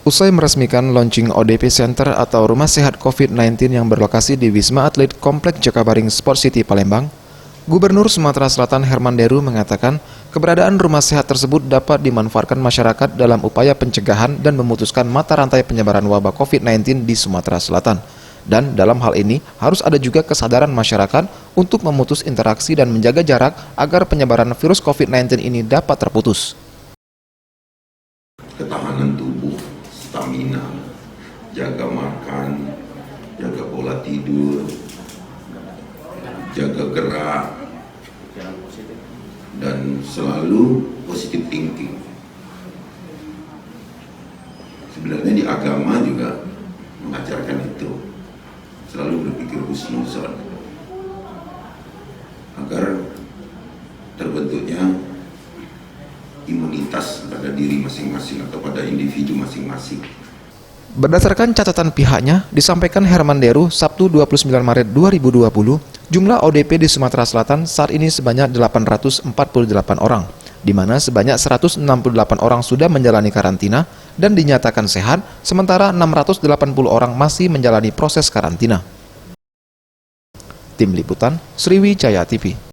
Usai meresmikan launching ODP Center atau Rumah Sehat COVID-19 yang berlokasi di Wisma Atlet Komplek Jakabaring Sport City Palembang, Gubernur Sumatera Selatan Herman Deru mengatakan keberadaan rumah sehat tersebut dapat dimanfaatkan masyarakat dalam upaya pencegahan dan memutuskan mata rantai penyebaran wabah COVID-19 di Sumatera Selatan. Dan dalam hal ini harus ada juga kesadaran masyarakat untuk memutus interaksi dan menjaga jarak agar penyebaran virus COVID-19 ini dapat terputus. Ketahanan tubuh, stamina, jaga makan, jaga pola tidur, jaga gerak, dan selalu positive thinking. Sebenarnya di agama juga mengajarkan itu, selalu berpikir husnuzon agar terbentuknya imunitas pada diri masing-masing atau pada individu masing-masing. Berdasarkan catatan pihaknya, disampaikan Herman Deru Sabtu 29 Maret 2020, jumlah ODP di Sumatera Selatan saat ini sebanyak 848 orang, di mana sebanyak 168 orang sudah menjalani karantina dan dinyatakan sehat, sementara 680 orang masih menjalani proses karantina. Tim Liputan, Sriwijaya TV.